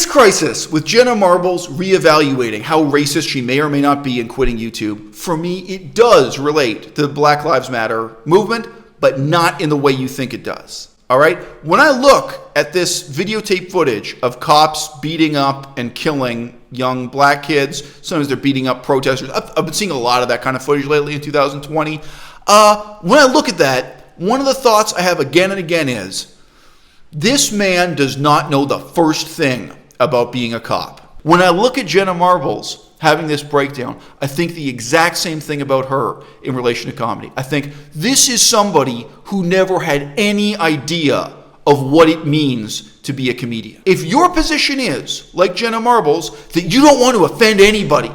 This crisis with Jenna Marbles reevaluating how racist she may or may not be in quitting YouTube, for me, it does relate to the Black Lives Matter movement, but not in the way you think it does. All right? When I look at this videotape footage of cops beating up and killing young black kids, sometimes they're beating up protesters. I've been seeing a lot of that kind of footage lately in 2020. When I look at that, one of the thoughts I have again and again is, this man does not know the first thing about being a cop. When I look at Jenna Marbles having this breakdown, I think the exact same thing about her in relation to comedy. I think this is somebody who never had any idea of what it means to be a comedian. If your position is, like Jenna Marbles, that you don't want to offend anybody,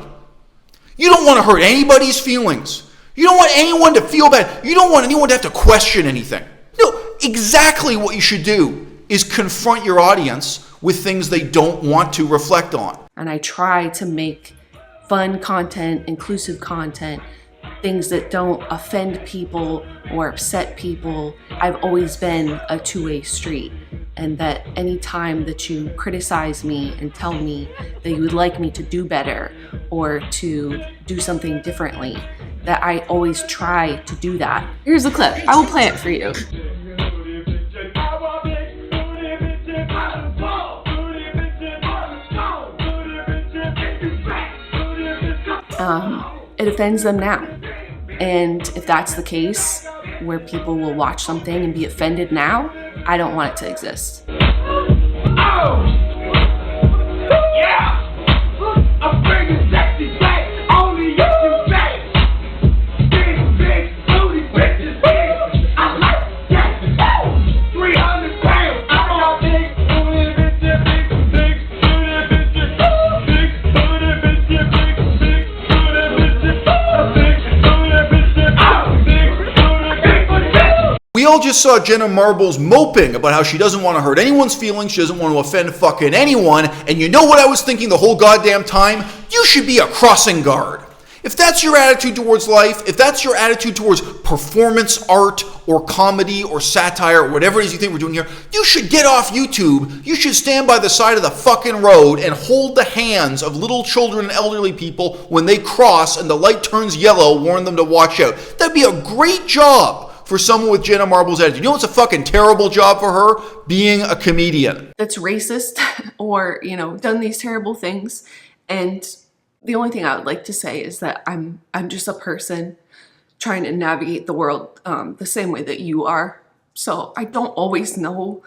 you don't want to hurt anybody's feelings, you don't want anyone to feel bad, you don't want anyone to have to question anything. No, exactly what you should do is confront your audience with things they don't want to reflect on. And I try to make fun content, inclusive content, things that don't offend people or upset people. I've always been a two-way street, and that any time that you criticize me and tell me that you would like me to do better or to do something differently, that I always try to do that. Here's a clip. I will play it for you. It offends them now. And if that's the case, where people will watch something and be offended now, I don't want it to exist. We all just saw Jenna Marbles moping about how she doesn't want to hurt anyone's feelings, she doesn't want to offend fucking anyone, and you know what I was thinking the whole goddamn time? You should be a crossing guard. If that's your attitude towards life, if that's your attitude towards performance art or comedy or satire or whatever it is you think we're doing here, you should get off YouTube. You should stand by the side of the fucking road and hold the hands of little children and elderly people when they cross and the light turns yellow, warn them to watch out. That'd be a great job for someone with Jenna Marbles' attitude. You know what's a fucking terrible job for her? Being a comedian. That's racist or, done these terrible things. And the only thing I would like to say is that I'm just a person trying to navigate the world the same way that you are. So I don't always know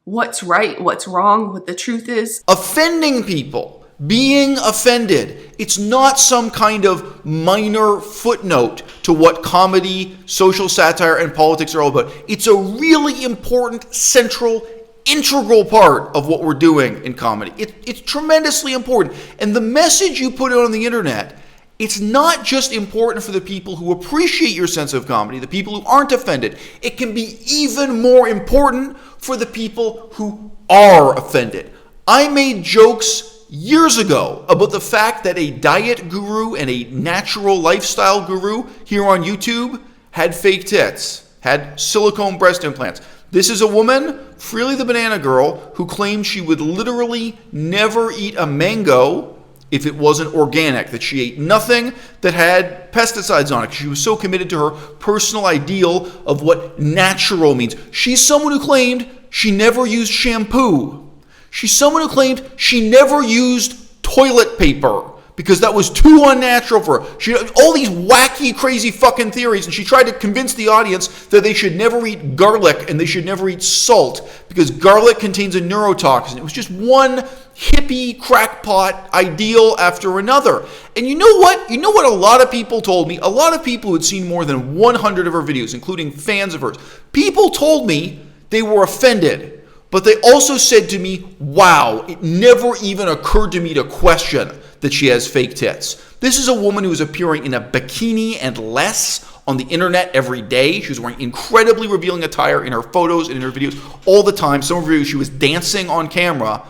what's right, what's wrong, what the truth is. Offending people, being offended, it's not some kind of minor footnote to what comedy, social satire, and politics are all about. It's a really important, central, integral part of what we're doing in comedy. It's tremendously important. And the message you put out on the internet, it's not just important for the people who appreciate your sense of comedy, the people who aren't offended. It can be even more important for the people who are offended. I made jokes years ago about the fact that a diet guru and a natural lifestyle guru here on YouTube had fake tits, had silicone breast implants. This is a woman, Freely the Banana Girl, who claimed she would literally never eat a mango if it wasn't organic, that she ate nothing that had pesticides on it. She was so committed to her personal ideal of what natural means. She's someone who claimed she never used shampoo. She's someone who claimed she never used toilet paper because that was too unnatural for her. She had all these wacky, crazy fucking theories, and she tried to convince the audience that they should never eat garlic and they should never eat salt because garlic contains a neurotoxin. It was just one hippie crackpot ideal after another. And you know what? You know what a lot of people told me? A lot of people who had seen more than 100 of her videos, including fans of hers, people told me they were offended. But they also said to me, wow, it never even occurred to me to question that she has fake tits. This is a woman who is appearing in a bikini and less on the internet every day. She was wearing incredibly revealing attire in her photos and in her videos all the time. Some of her videos she was dancing on camera.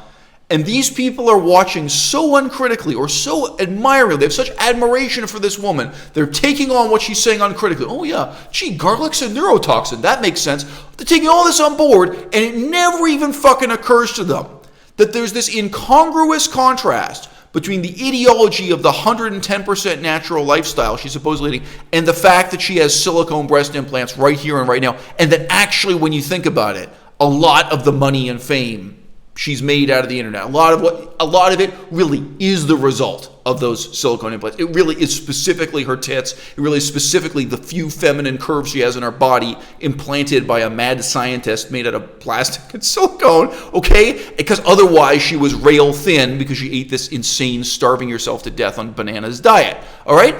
And these people are watching so uncritically or so admiringly. They have such admiration for this woman. They're taking on what she's saying uncritically. Oh yeah, gee, garlic's a neurotoxin. That makes sense. They're taking all this on board, and it never even fucking occurs to them that there's this incongruous contrast between the ideology of the 110% natural lifestyle she's supposedly leading and the fact that she has silicone breast implants right here and right now, and that actually, when you think about it, a lot of the money and fame she's made out of the internet, a lot of it really is the result of those silicone implants. It really is specifically her tits. It really is specifically the few feminine curves she has in her body implanted by a mad scientist made out of plastic and silicone, okay? Because otherwise she was rail thin because she ate this insane starving yourself to death on bananas diet, all right?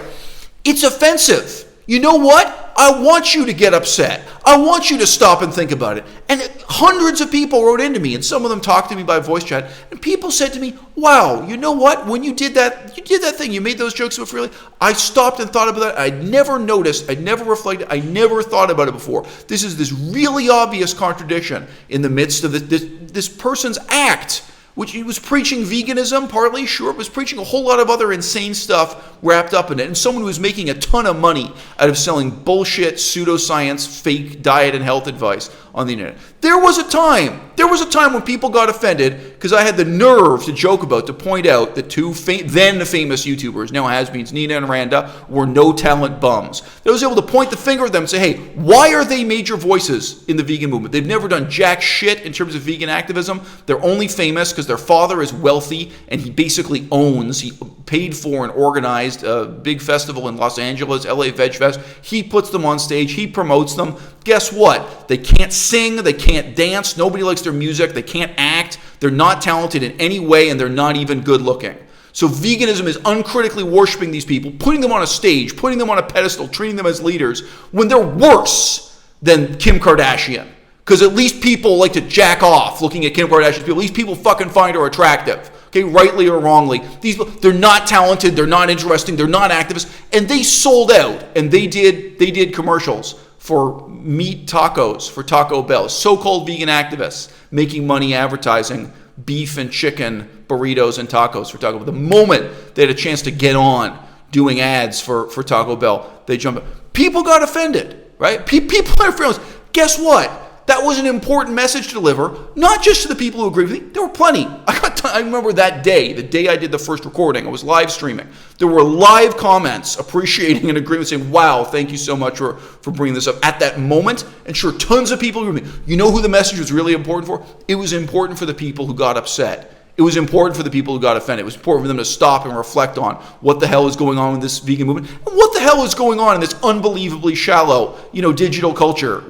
It's offensive. You know what? I want you to get upset. I want you to stop and think about it. And hundreds of people wrote into me, and some of them talked to me by voice chat, and people said to me, wow, you know what? When you did that thing, you made those jokes so freely, I stopped and thought about that. I'd never noticed, I'd never reflected, I never thought about it before. This is this really obvious contradiction in the midst of this person's act, which he was preaching veganism, partly, sure, but was preaching a whole lot of other insane stuff wrapped up in it. And someone who was making a ton of money out of selling bullshit, pseudoscience, fake diet and health advice on the internet. There was a time when people got offended because I had the nerve to joke about, to point out that two then famous YouTubers, now has-beens, Nina and Randa, were no-talent bums. I was able to point the finger at them and say, hey, why are they major voices in the vegan movement? They've never done jack shit in terms of vegan activism. They're only famous because their father is wealthy and he paid for and organized a big festival in Los Angeles, LA Veg Fest. He puts them on stage. He promotes them. Guess what? They can't sing. They can't dance. Nobody likes their music. They can't act. They're not talented in any way, and they're not even good looking. So veganism is uncritically worshiping these people, putting them on a stage, putting them on a pedestal, treating them as leaders when they're worse than Kim Kardashian. Because at least people like to jack off looking at Kim Kardashian's people. At least people fucking find her attractive. Okay, rightly or wrongly. These people, they're not talented, they're not interesting, they're not activists, and they sold out. And they did commercials for meat tacos for Taco Bell. So-called vegan activists making money advertising beef and chicken burritos and tacos for Taco Bell. The moment they had a chance to get on doing ads for Taco Bell, they jumped up. People got offended, right? People are fearless. Guess what? That was an important message to deliver, not just to the people who agree with me. There were plenty. I remember that day, the day I did the first recording, I was live streaming. There were live comments appreciating and agreeing, saying, wow, thank you so much for bringing this up at that moment. And sure, tons of people agree with me. You know who the message was really important for? It was important for the people who got upset. It was important for the people who got offended. It was important for them to stop and reflect on what the hell is going on with this vegan movement, and what the hell is going on in this unbelievably shallow, digital culture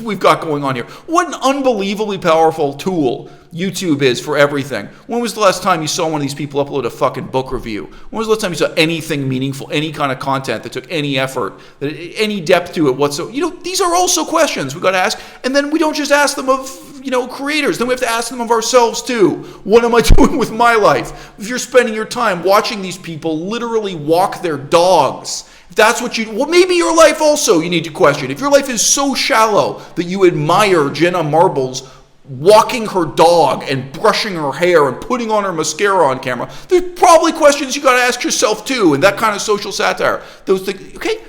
we've got going on here. What an unbelievably powerful tool YouTube is for everything. When was the last time you saw one of these people upload a fucking book review? When was the last time you saw anything meaningful, any kind of content that took any effort, any depth to it whatsoever? These are also questions we got to ask, and then we don't just ask them of creators. Then we have to ask them of ourselves too. What am I doing with my life? If you're spending your time watching these people literally walk their dogs, if that's what maybe your life also you need to question. If your life is so shallow that you admire Jenna Marbles walking her dog and brushing her hair and putting on her mascara on camera, there's probably questions you got to ask yourself too, and that kind of social satire. Those things, okay?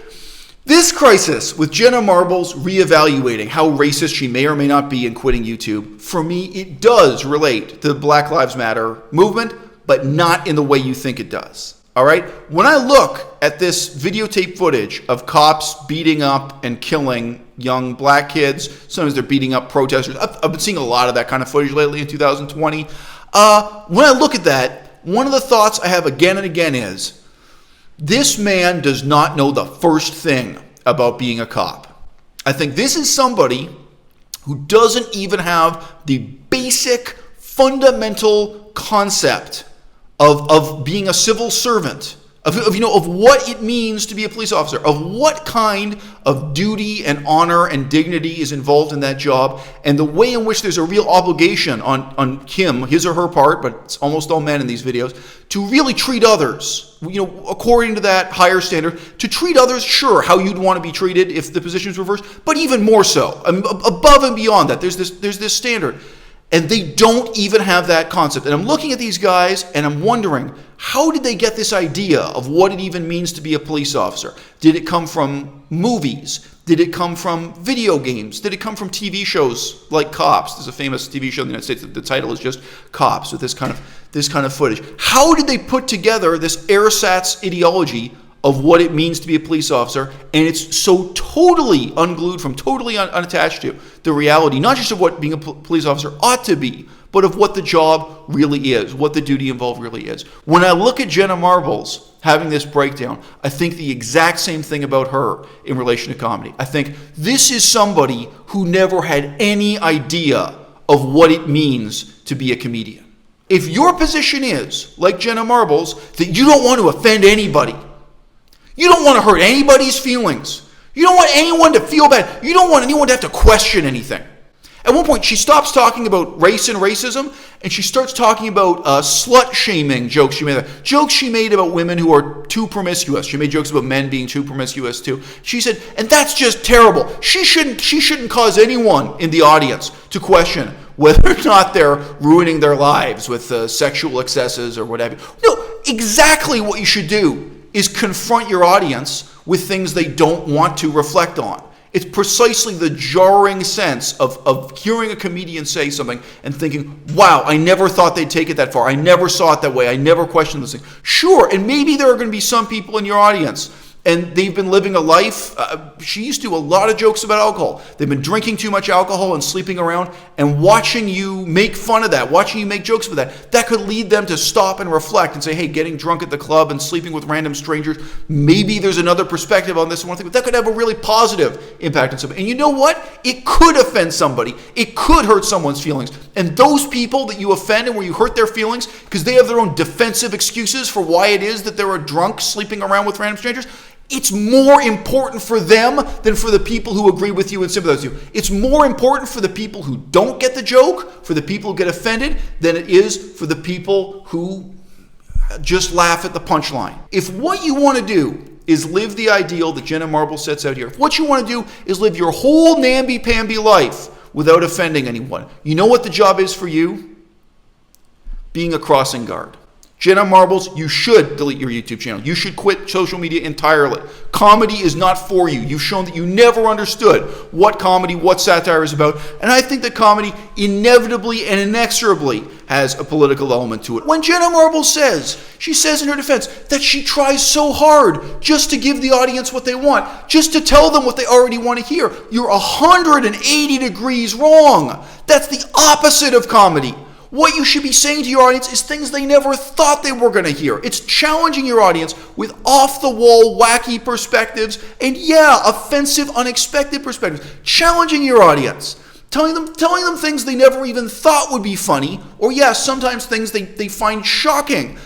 This crisis with Jenna Marbles reevaluating how racist she may or may not be in quitting YouTube, for me, it does relate to the Black Lives Matter movement, but not in the way you think it does. All right? When I look at this videotape footage of cops beating up and killing young black kids, sometimes they're beating up protesters. I've been seeing a lot of that kind of footage lately in 2020. When I look at that, one of the thoughts I have again and again is, this man does not know the first thing about being a cop. I think this is somebody who doesn't even have the basic, fundamental concept of being a civil servant, of what it means to be a police officer, of what kind of duty and honor and dignity is involved in that job, and the way in which there's a real obligation on him, his or her part, but it's almost all men in these videos, to really treat others, according to that higher standard, to treat others, sure, how you'd want to be treated if the position was reversed, but even more so, above and beyond that, there's this standard. And they don't even have that concept. And I'm looking at these guys and I'm wondering, how did they get this idea of what it even means to be a police officer? Did it come from movies? Did it come from video games? Did it come from TV shows like Cops? There's a famous TV show in the United States that the title is just Cops, with this kind of footage. How did they put together this ersatz ideology of what it means to be a police officer, and it's so totally unglued from, totally unattached to the reality, not just of what being a police officer ought to be, but of what the job really is, what the duty involved really is. When I look at Jenna Marbles having this breakdown, I think the exact same thing about her in relation to comedy. I think this is somebody who never had any idea of what it means to be a comedian. If your position is, like Jenna Marbles, that you don't want to offend anybody, you don't want to hurt anybody's feelings, you don't want anyone to feel bad, you don't want anyone to have to question anything. At one point, she stops talking about race and racism, and she starts talking about slut-shaming jokes she made. Jokes she made about women who are too promiscuous. She made jokes about men being too promiscuous, too. She said, and that's just terrible. She shouldn't cause anyone in the audience to question whether or not they're ruining their lives with sexual excesses or whatever. No, exactly what you should do is confront your audience with things they don't want to reflect on. It's precisely the jarring sense of hearing a comedian say something and thinking, wow, I never thought they'd take it that far. I never saw it that way. I never questioned this thing. Sure, and maybe there are going to be some people in your audience and they've been living a life. She used to do a lot of jokes about alcohol. They've been drinking too much alcohol and sleeping around, and watching you make fun of that, watching you make jokes about that could lead them to stop and reflect and say, hey, getting drunk at the club and sleeping with random strangers, maybe there's another perspective on this one thing. But that could have a really positive impact on somebody. And you know what? It could offend somebody. It could hurt someone's feelings. And those people that you offend and where you hurt their feelings because they have their own defensive excuses for why it is that they're a drunk sleeping around with random strangers, it's more important for them than for the people who agree with you and sympathize with you. It's more important for the people who don't get the joke, for the people who get offended, than it is for the people who just laugh at the punchline. If what you want to do is live the ideal that Jenna Marbles sets out here, if what you want to do is live your whole namby-pamby life without offending anyone, you know what the job is for you? Being a crossing guard. Jenna Marbles, you should delete your YouTube channel. You should quit social media entirely. Comedy is not for you. You've shown that you never understood what comedy, what satire is about. And I think that comedy inevitably and inexorably has a political element to it. When Jenna Marbles she says in her defense, that she tries so hard just to give the audience what they want, just to tell them what they already want to hear. You're 180 degrees wrong. That's the opposite of comedy. What you should be saying to your audience is things they never thought they were going to hear. It's challenging your audience with off-the-wall, wacky perspectives and, offensive, unexpected perspectives. Challenging your audience. Telling them things they never even thought would be funny, or, sometimes things they find shocking.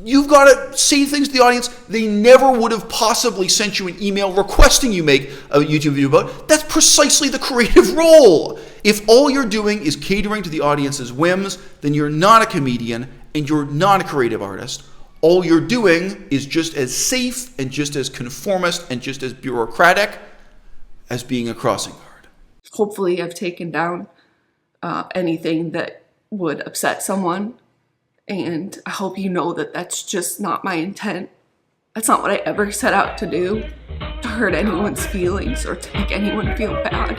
You've got to say things to the audience they never would have possibly sent you an email requesting you make a YouTube video about. That's precisely the creative role. If all you're doing is catering to the audience's whims, then you're not a comedian and you're not a creative artist. All you're doing is just as safe and just as conformist and just as bureaucratic as being a crossing guard. Hopefully I've taken down anything that would upset someone. And I hope you know that that's just not my intent. That's not what I ever set out to do, to hurt anyone's feelings or to make anyone feel bad.